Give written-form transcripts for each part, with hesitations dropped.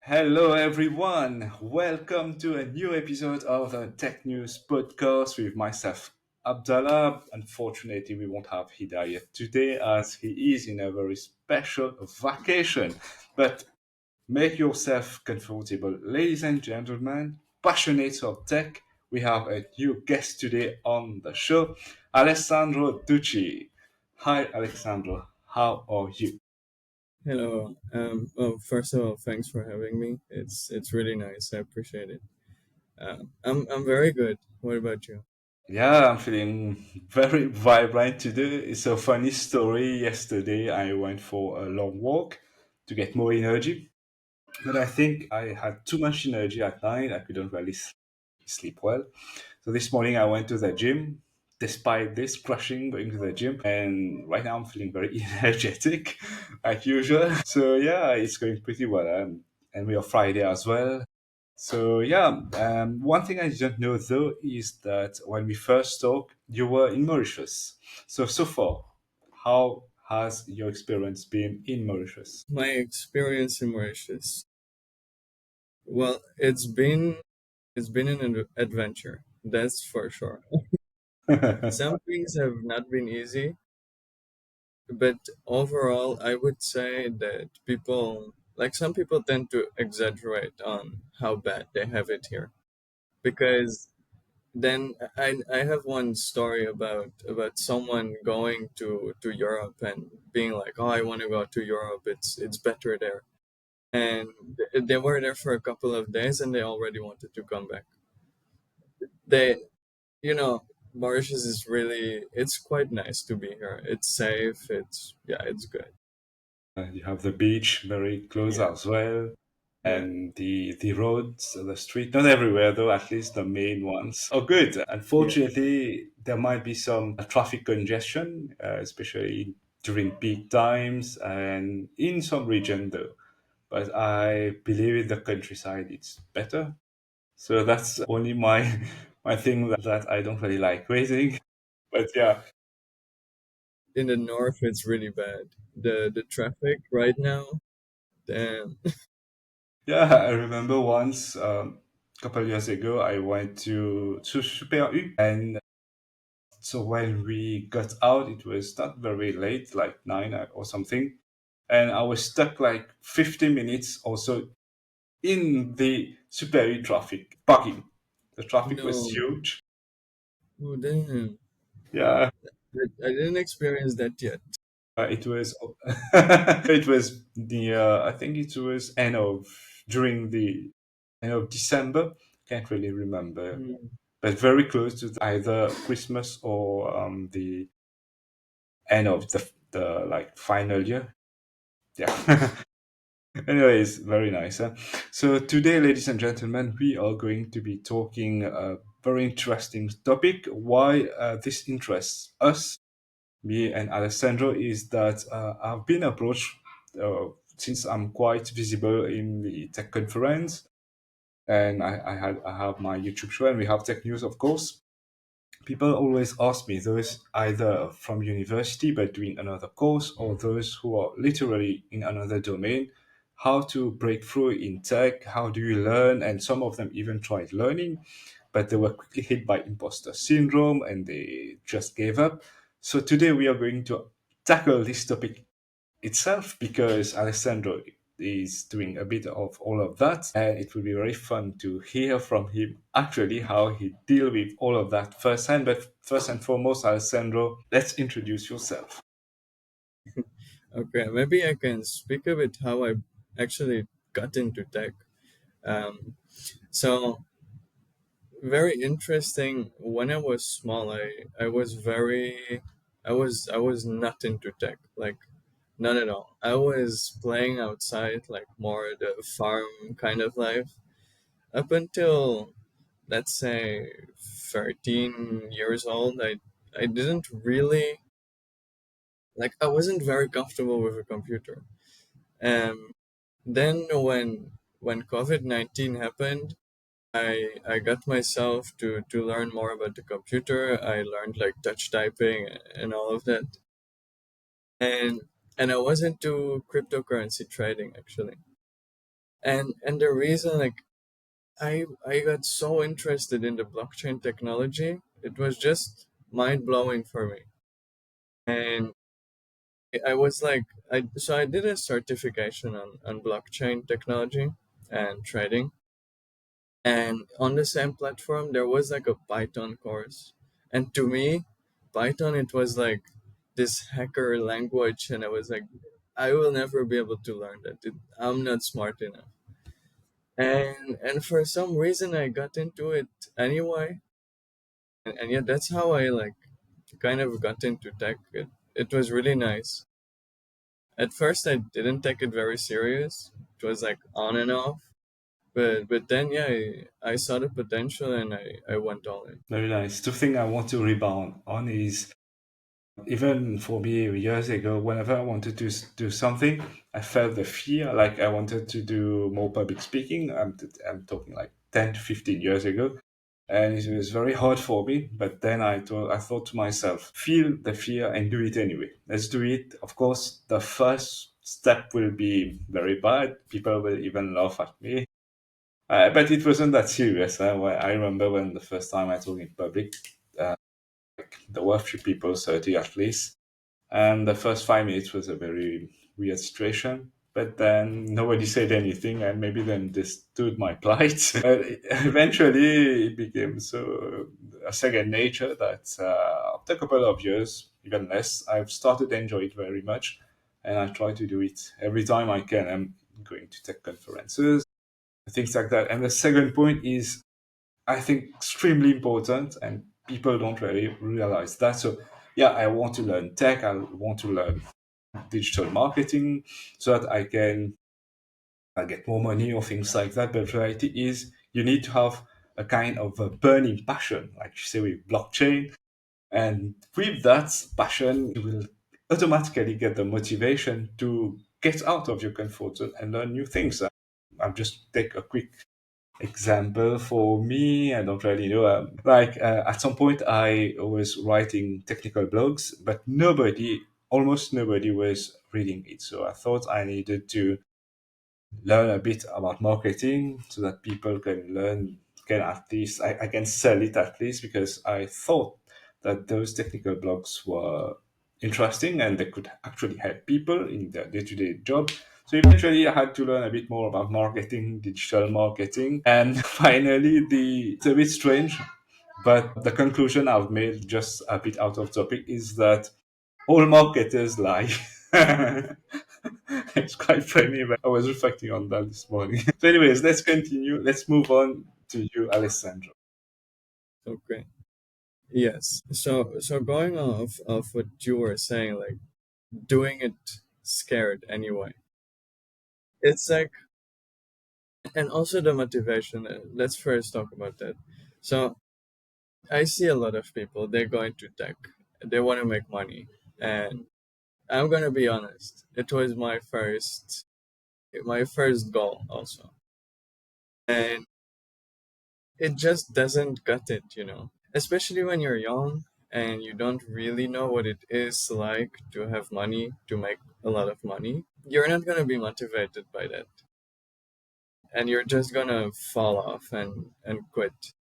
Hello, everyone. Welcome to a new episode of the Tech News podcast with myself, Abdallah. Unfortunately, we won't have Hidayat today as he is in a very special vacation. But make yourself comfortable, ladies and gentlemen, passionates of tech. We have a new guest today on the show, Alessandro Ducci. Hi, Alessandro. How are you? Hello. Well, first of all, thanks for having me. It's really nice. I appreciate it. I'm very good. What about you? Yeah, I'm feeling very vibrant today. It's a funny story. Yesterday, I went for a long walk to get more energy, but I think I had too much energy at night. I couldn't really sleep well. So this morning, I went to the gym. Despite this crushing going to the gym, and right now I'm feeling very energetic, like usual. So yeah, it's going pretty well. And we are Friday as well. So yeah, one thing I didn't know though is that when we first talked, you were in Mauritius. So far, how has your experience been in Mauritius? My experience in Mauritius. Well, it's been an adventure. That's for sure. Some things have not been easy, but overall, I would say that some people tend to exaggerate on how bad they have it here because then I have one story about someone going to Europe and being like, "Oh, I want to go to Europe. It's better there." And they were there for a couple of days and they already wanted to come back. They, you know, Mauritius is really it's quite nice to be here. It's safe. It's good. You have the beach very close Yeah, as well, yeah, and the roads, the street, not everywhere though, at least the main ones are good. yeah. Unfortunately, there might be some traffic congestion, especially during peak times and in some region though. But I believe in the countryside it's better. So that's only my my thing that I don't really like raising. But yeah, In the north, it's really bad. The traffic right now. Damn. yeah, I remember once, a couple years ago, I went to Super U, and so when we got out, it was not very late, like nine or something, and I was stuck like 50 minutes or so in the Super U traffic parking. The traffic was No. huge. Oh, damn. Yeah, I didn't experience that yet. it was it was the I think it was end of during the end of December. Can't really remember, Hmm. but very close to either Christmas or the end of the like final year. Yeah. Anyways, very nice. Huh? So today, ladies and gentlemen, we are going to be talking a very interesting topic. Why this interests us, me and Alessandro, is that I've been approached since I'm quite visible in the tech conference, and I have my YouTube show, and we have tech news, of course. People always ask me, those either from university but doing another course, or those who are literally in another domain, how to break through in tech, how do you learn? And some of them even tried learning, but they were quickly hit by imposter syndrome and they just gave up. So today we are going to tackle this topic itself because Alessandro is doing a bit of all of that, and it will be very fun to hear from him actually how he deal with all of that firsthand. But first and foremost, Alessandro, let's introduce yourself. Okay, maybe I can speak a bit how I actually got into tech. Um, so very interesting. When I was small, I was not into tech, like not at all. I was playing outside, like more the farm kind of life, up until let's say 13 years old. I didn't really I wasn't very comfortable with a computer. Um, then when COVID-19 happened, I got myself to learn more about the computer. I learned like touch typing and all of that. And I was into cryptocurrency trading actually. And the reason, like, I got so interested in the blockchain technology, it was just mind blowing for me. And I was like, I did a certification on blockchain technology and trading. And on the same platform, there was like a Python course. And to me, Python, it was like this hacker language. And I was like, I will never be able to learn that. I'm not smart enough. And for some reason, I got into it anyway. And yeah, that's how I like kind of got into tech. It was really nice. At first, I didn't take it very serious. It was like on and off. But then, yeah, I saw the potential and I went all in. Very nice. The thing I want to rebound on is even for me years ago, whenever I wanted to do something, I felt the fear. Like I wanted to do more public speaking. I'm talking like 10 to 15 years ago. And it was very hard for me. But then I thought to myself, feel the fear and do it anyway. Let's do it. Of course, the first step will be very bad. People will even laugh at me. But it wasn't that serious. I remember when the first time I talked in public, uh, there were a few people, 30 at least. And the first 5 minutes was a very weird situation. But then nobody said anything, and maybe they understood my plight. But eventually, it became so a second nature that after a couple of years, even less, I've started to enjoy it very much. And I try to do it every time I can. I'm going to tech conferences, things like that. And the second point is I think extremely important, and people don't really realize that. So, yeah, I want to learn tech. I want to learn digital marketing so that I can get more money or things like that. But the reality is, you need to have a kind of a burning passion, like you say with blockchain. And with that passion, you will automatically get the motivation to get out of your comfort zone and learn new things. I'll just take a quick example for me. I don't really know. At some point, I was writing technical blogs, but almost nobody was reading it. So I thought I needed to learn a bit about marketing so that people can at least, I can sell it at least because I thought that those technical blogs were interesting and they could actually help people in their day-to-day job. So eventually I had to learn a bit more about marketing, digital marketing, and finally it's a bit strange, but the conclusion I've made just a bit out of topic is that all marketers lie. It's quite funny, but I was reflecting on that this morning. So, anyways, let's continue. Let's move on to you, Alessandro. Okay. Yes. So going off of what you were saying, like doing it scared anyway. It's like, and also the motivation. Let's first talk about that. So I see a lot of people. They're going to tech. They want to make money, and I'm gonna be honest. It was my first goal also, and it just doesn't cut it. Especially when you're young and you don't really know what it is like to have money, to make a lot of money. You're not gonna be motivated by that, and you're just gonna fall off and quit.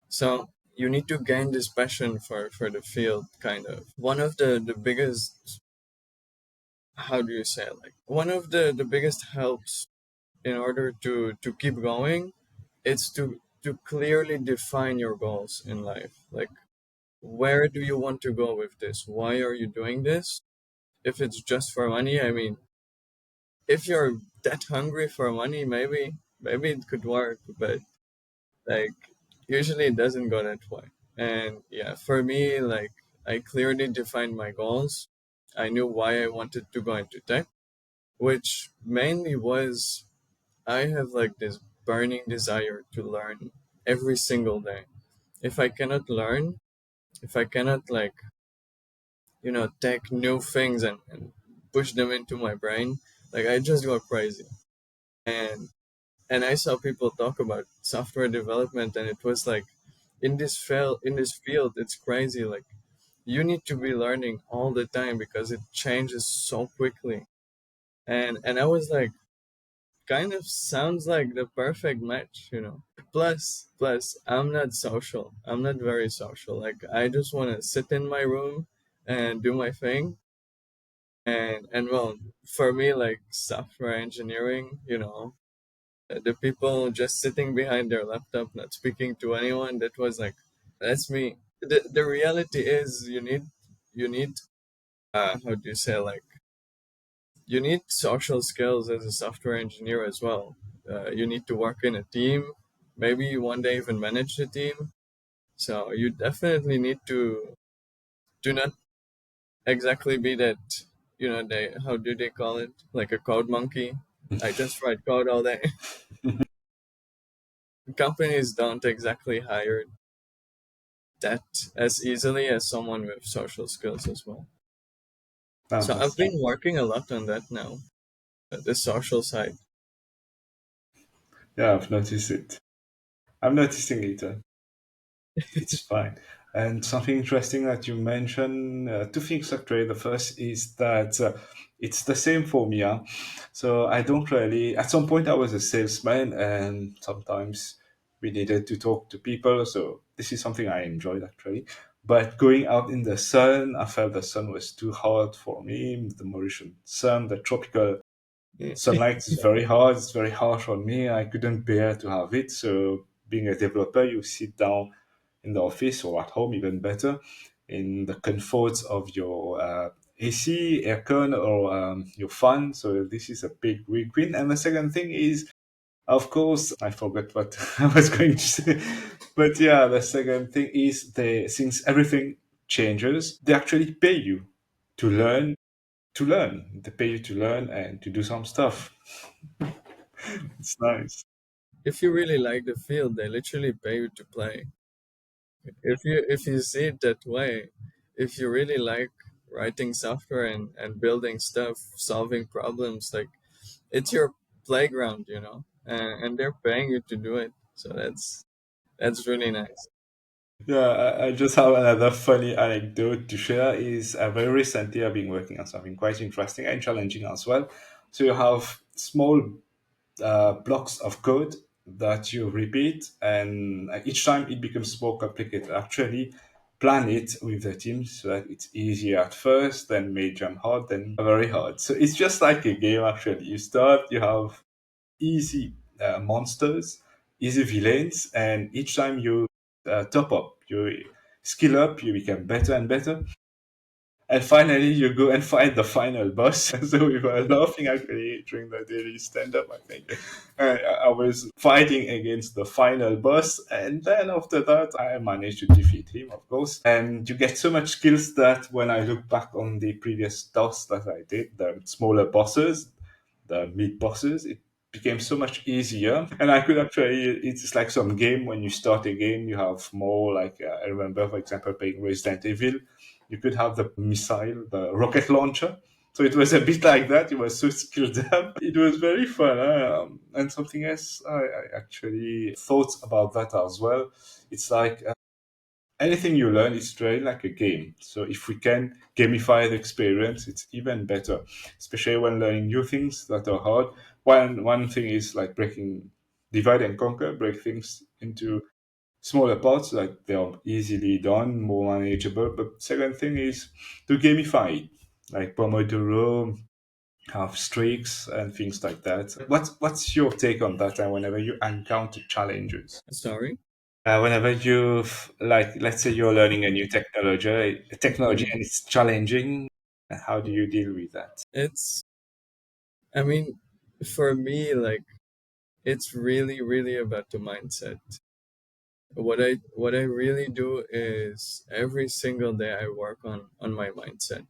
So you need to gain this passion for the field, kind of. One of the biggest, how do you say it? Like one of the biggest helps in order to keep going, it's to clearly define your goals in life. Like, where do you want to go with this? Why are you doing this? If it's just for money, I mean, if you're that hungry for money, maybe it could work, but like usually it doesn't go that way. And yeah, for me, like, I clearly defined my goals. I knew why I wanted to go into tech, which mainly was I have like this burning desire to learn every single day. If I cannot learn, if I cannot like, take new things and push them into my brain, like I just go crazy. And and I saw people talk about software development, and it was like in this field it's crazy. Like, you need to be learning all the time because it changes so quickly. And I was like, kind of sounds like the perfect match, you know. Plus, I'm not social. I'm not very social. Like, I just want to sit in my room and do my thing. And well, for me, like software engineering, you know, the people just sitting behind their laptop, not speaking to anyone. That was like, that's me. The reality is, you need how do you say, like, you need social skills as a software engineer as well. You need to work in a team, maybe one day even manage the team. So you definitely need to do not exactly be that, you know, they, how do they call it, like a code monkey. I just write code all day. Companies don't exactly hire that as easily as someone with social skills as well. So I've Fantastic. been working a lot on that now, the social side. Yeah, I've noticed it. I'm noticing it. It's fine. And something interesting that you mentioned, two things actually. The first is that it's the same for me. Huh? So I don't really, at some point, I was a salesman, and sometimes we needed to talk to people. So this is something I enjoyed actually. But going out in the sun, I felt the sun was too hot for me. The Mauritian sun, the tropical Yeah. sunlight is very hard. It's very harsh on me. I couldn't bear to have it. So being a developer, you sit down in the office or at home, even better, in the comforts of your AC, aircon, or your fan. So this is a big win. And the second thing is, of course, I forgot what I was going to say. But yeah, the second thing is they since everything changes, they actually pay you to learn to learn. They pay you to learn and to do some stuff. It's nice. If you really like the field, they literally pay you to play. If you see it that way, if you really like writing software and building stuff, solving problems, like, it's your playground, you know, and they're paying you to do it. So that's really nice. Yeah, I just have another funny anecdote to share. Is very recently I've been working on something quite interesting and challenging as well. So you have small blocks of code that you repeat, and each time it becomes more complicated. Actually, plan it with the team so that it's easier at first, then medium hard, then very hard. So it's just like a game. Actually, you start, you have easy monsters, easy villains, and each time you top up, you skill up, you become better and better. And finally, you go and find the final boss. So we were laughing actually during the daily stand up, I think. I was fighting against the final boss. And then after that, I managed to defeat him, of course. And you get so much skills that when I look back on the previous tasks that I did, the smaller bosses, the mid bosses, it became so much easier. And I could actually, it's like some game when you start a game, you have more like, I remember, for example, playing Resident Evil, you could have the missile, the rocket launcher. So it was a bit like that. It was so skilled up. It was very fun. And something else, I actually thought about that as well. It's like anything you learn is really like a game. So if we can gamify the experience, it's even better, especially when learning new things that are hard. One thing is like breaking, divide and conquer, break things into smaller parts, like they are easily done, more manageable. But second thing is to gamify it, like Pomodoro, have streaks and things like that. What's your take on that? And whenever you encounter challenges, Sorry. whenever you like, let's say you're learning a new technology Mhm. and it's challenging, how do you deal with that? It's, I mean, for me, like, it's really, really about the mindset. What I really do is every single day I work on my mindset.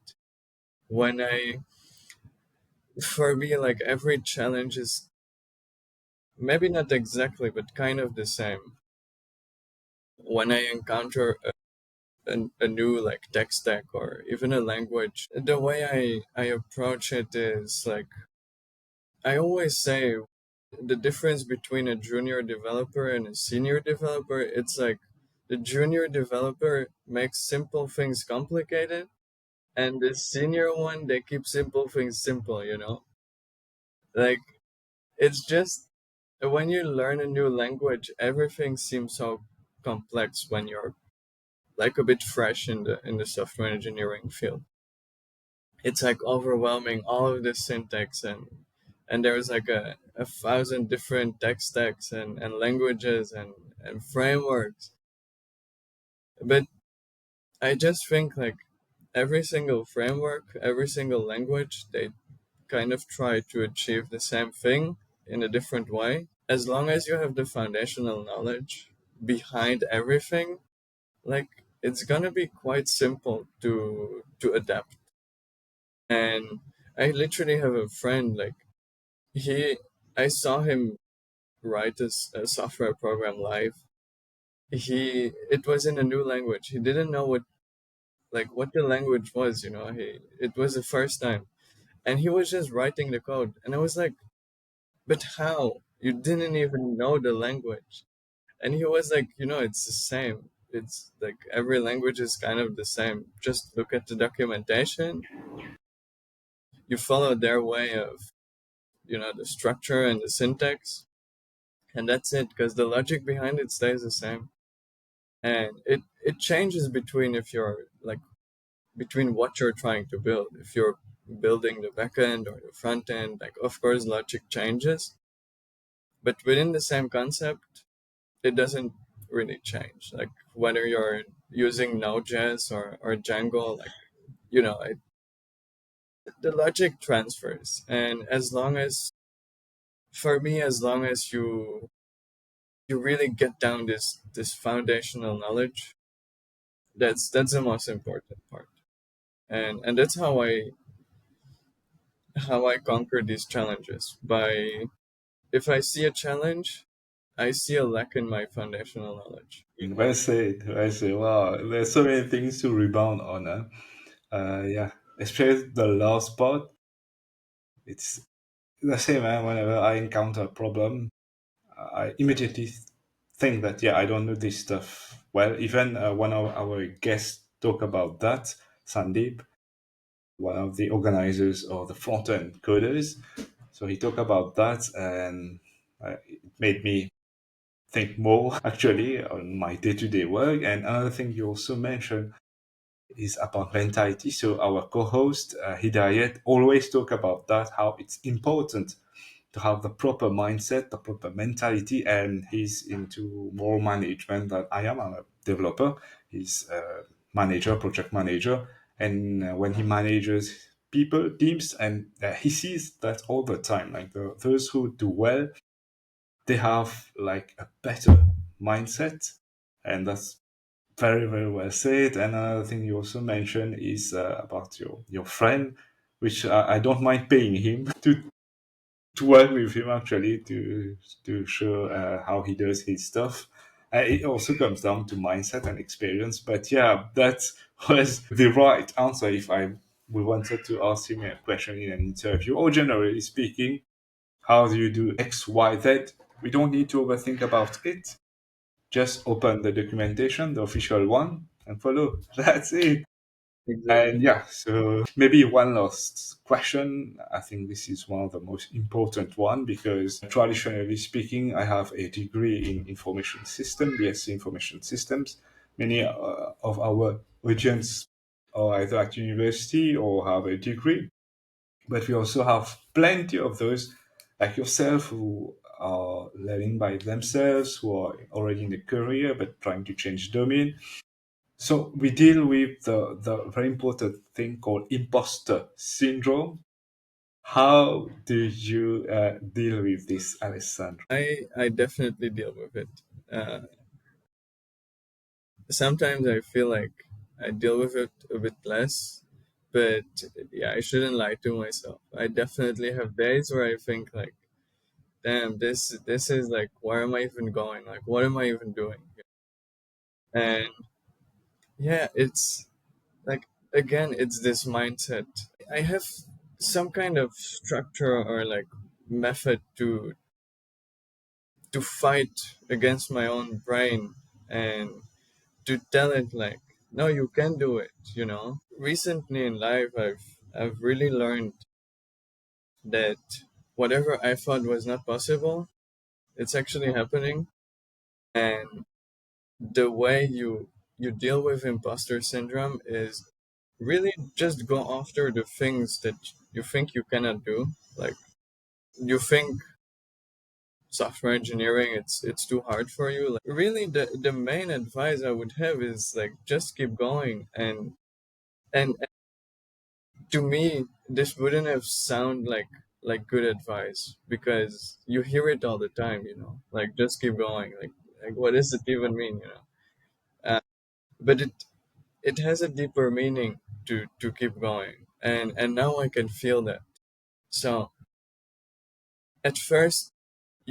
When I For me, like, every challenge is maybe not exactly, but kind of the same. When I encounter a new, like, tech stack or even a language, the way I approach it is like, I always say, the difference between a junior developer and a senior developer, it's like the junior developer makes simple things complicated, and the senior one, they keep simple things simple, you know? Like, It's just when you learn a new language, everything seems so complex when you're like a bit fresh in the software engineering field. It's like overwhelming all of the syntax, and there's like a thousand different tech stacks and languages and frameworks. But I just think like every single framework, every single language, they kind of try to achieve the same thing in a different way. As long as you have the foundational knowledge behind everything, like it's gonna be quite simple to adapt. And I literally have a friend like he I saw him write a software program live. It was in a new language. He didn't know what the language was, he it was the first time. And he was just writing the code. And I was like, but how? You didn't even know the language. And he was like, it's the same. It's like every language is kind of the same. Just look at the documentation. You follow their way of, the structure and the syntax. And that's it, because the logic behind it stays the same. And it changes between if you're like between what you're trying to build. If you're building the backend or the front end, like of course logic changes, but within the same concept, it doesn't really change. Like whether you're using Node.js or Django, like the logic transfers. And for me, as long as you really get down this foundational knowledge, that's the most important part. And that's how I conquer these challenges. By if I see a challenge, I see a lack in my foundational knowledge. Well said. Well said. Wow, there's so many things to rebound on. Huh? Yeah, especially the last part. It's the same. Whenever I encounter a problem, I immediately think that yeah, I don't know this stuff well. Even one of our guests talk about that, Sandeep, one of the organizers of the front end coders. So he talked about that, and it made me think more actually on my day-to-day work. And another thing you also mentioned is about mentality. So our co-host Hidayat always talk about that, how it's important to have the proper mindset, the proper mentality, and he's into more management than I am. I'm a developer. He's a manager, project manager, and when he manages people, teams, and he sees that all the time. Like those who do well, they have like a better mindset, and that's very, very well said. And another thing you also mentioned is about your friend, which I don't mind paying him to work with him actually to show how he does his stuff. It also comes down to mindset and experience. But yeah, that was the right answer if we wanted to ask him a question in an interview, or generally speaking, how do you do X, Y, Z? We don't need to overthink about it. Just open the documentation, the official one, and follow. That's it. And Exactly. yeah, so maybe one last question. I think this is one of the most important one because traditionally speaking, I have a degree in information system, BSc information systems. Many of our audience are either at university or have a degree, but we also have plenty of those like yourself who are learning by themselves, who are already in a career but trying to change domain. So we deal with the very important thing called imposter syndrome. How do you deal with this, Alessandro? I definitely deal with it. Uh, Sometimes I feel like I deal with it a bit less, but yeah, I shouldn't lie to myself. I definitely have days where I think like, damn, this is like, where am I even going? Like, what am I even doing? And yeah, it's like again, it's this mindset. I have some kind of structure or like method to fight against my own brain and to tell it like, no, you can do it. Recently in life, I've really learned that whatever I thought was not possible, it's actually happening. And the way you deal with imposter syndrome is really just go after the things that you think you cannot do. Like you think software engineering it's too hard for you. Like really the main advice I would have is like just keep going. And to me this wouldn't have sound like good advice because you hear it all the time, like just keep going, like what does it even mean, but it has a deeper meaning to keep going, and now I can feel that. So at first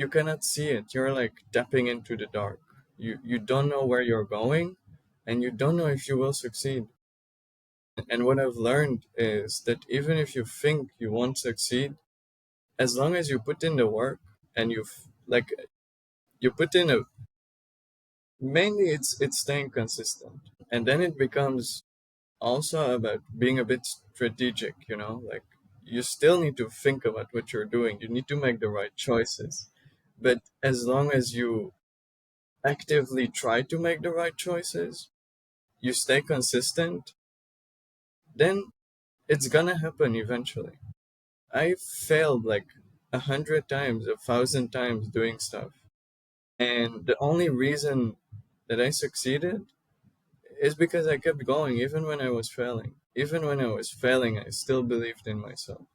you cannot see it, you're like tapping into the dark. You don't know where you're going, and you don't know if you will succeed. And what I've learned is that even if you think you won't succeed, as long as you put in the work and like you put in a mainly it's staying consistent, and then it becomes also about being a bit strategic, like you still need to think about what you're doing, you need to make the right choices, but as long as you actively try to make the right choices, you stay consistent, then it's gonna happen eventually. I failed like 100 times, 1,000 times doing stuff. And the only reason that I succeeded is because I kept going even when I was failing. Even when I was failing, I still believed in myself.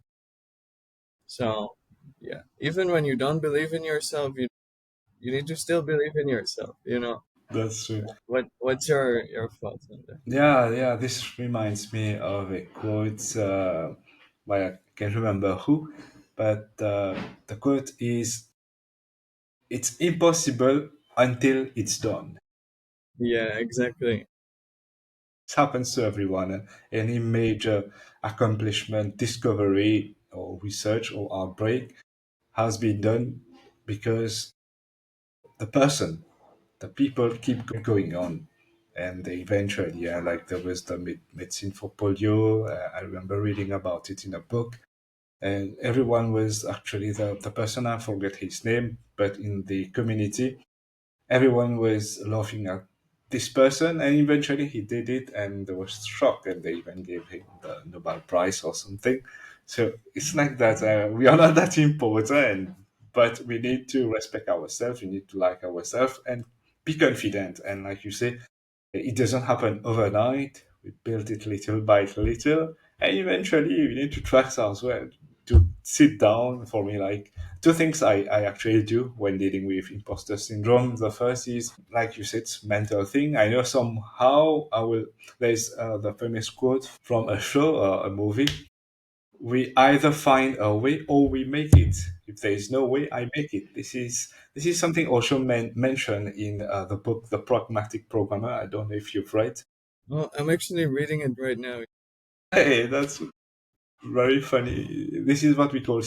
So, yeah, even when you don't believe in yourself, you need to still believe in yourself. That's true. What's your thoughts on that? Yeah, yeah. This reminds me of a quote. Well, I can't remember who, but the quote is, "It's impossible until it's done." Yeah, exactly. It happens to everyone. Any major accomplishment, discovery, or research or outbreak has been done because the person, the people keep going on. And they eventually, yeah, like there was the medicine for polio. I remember reading about it in a book. And everyone was actually the person, I forget his name, but in the community, everyone was laughing at this person, and eventually he did it, and there was shock, and they even gave him the Nobel Prize or something. So it's like that. We are not that important, but we need to respect ourselves. We need to like ourselves and be confident. And like you say, it doesn't happen overnight. We build it little by little, and eventually we need to trust as well. To sit down for me, like two things I actually do when dealing with imposter syndrome. The first is, like you said, it's mental thing. I know somehow I will. There's the famous quote from a show or a movie. We either find a way or we make it. If there is no way, I make it. This is something also mentioned in the book The Pragmatic Programmer. I don't know if you've read. Oh, I'm actually reading it right now. Hey, that's very funny. This is what we call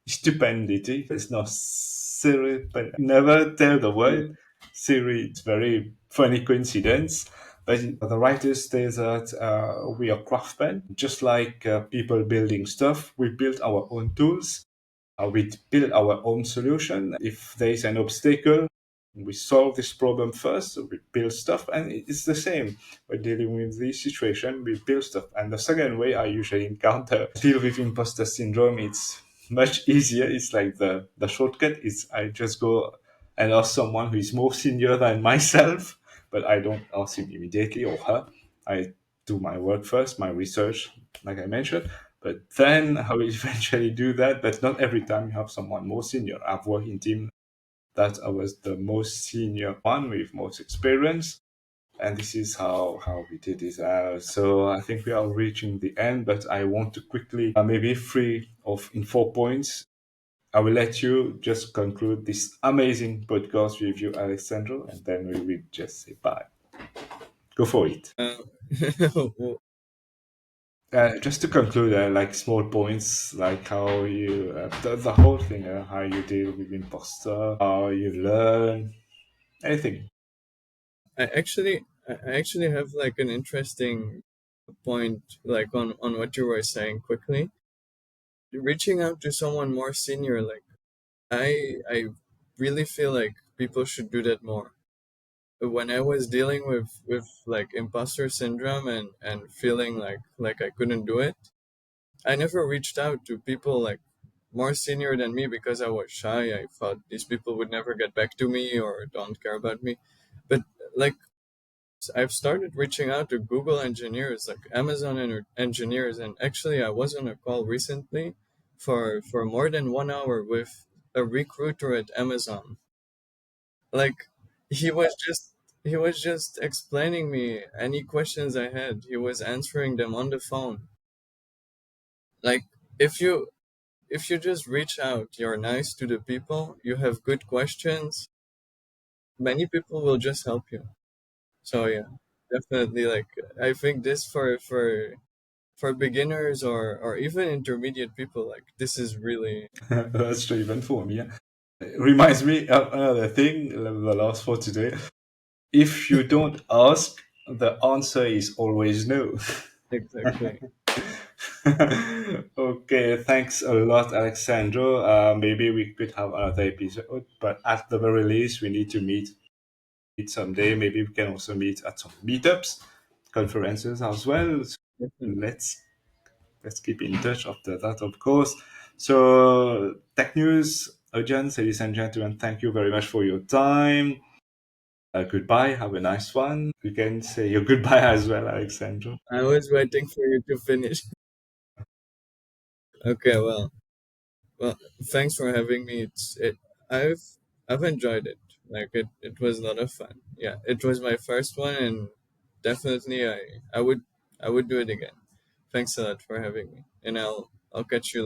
stupendity. It's not Siri, but never tell the Yeah. word Siri. It's very funny coincidence. But the writer says that we are craftsmen, just like people building stuff. We build our own tools. We build our own solution. If there is an obstacle, we solve this problem first. So we build stuff, and it's the same. When dealing with this situation, we build stuff. And the second way I usually encounter deal with imposter syndrome, it's much easier. It's like the shortcut is I just go and ask someone who is more senior than myself, but I don't ask him immediately or her. I do my work first, my research, like I mentioned, but then I will eventually do that. But not every time you have someone more senior. I've worked in team that I was the most senior one with most experience. And this is how we did it. So I think we are reaching the end, but I want to quickly, maybe three of in 4 points. I will let you just conclude this amazing podcast with you, Alessandro, and then we will just say bye. Go for it. Uh, well, Just to conclude, like small points, like how you, the whole thing, how you deal with imposter, how you learn, anything. I actually have like an interesting point, like on what you were saying quickly. reaching out to someone more senior, like I really feel like people should do that more. When I was dealing with like imposter syndrome and feeling like I couldn't do it, I never reached out to people like more senior than me because I was shy. I thought these people would never get back to me or don't care about me. But like I've started reaching out to Google engineers, like Amazon engineers, and actually I was on a call recently for more than 1 hour with a recruiter at Amazon. Like he was just he was just explaining me any questions I had. He was answering them on the phone. Like if you if you just reach out, you're nice to the people, you have good questions, many people will just help you. So yeah, definitely like I think this for beginners or even intermediate people, like this is really That's true even for me. It reminds me of another thing, the last for today. If you don't ask, the answer is always no. exactly. Okay, thanks a lot, Alexandro. Maybe we could have another episode, but at the very least, we need to meet someday. Maybe we can also meet at some meetups, conferences as well. So Definitely. let's keep in touch after that, of course. So, Tech News audience, ladies and gentlemen, thank you very much for your time. Goodbye. Have a nice one. You can say your goodbye as well, Alexandro. I was waiting for you to finish. Okay, well, thanks for having me. I've I've enjoyed it. Like it was a lot of fun. Yeah, it was my first one, and definitely I would do it again. Thanks a lot for having me, and I'll catch you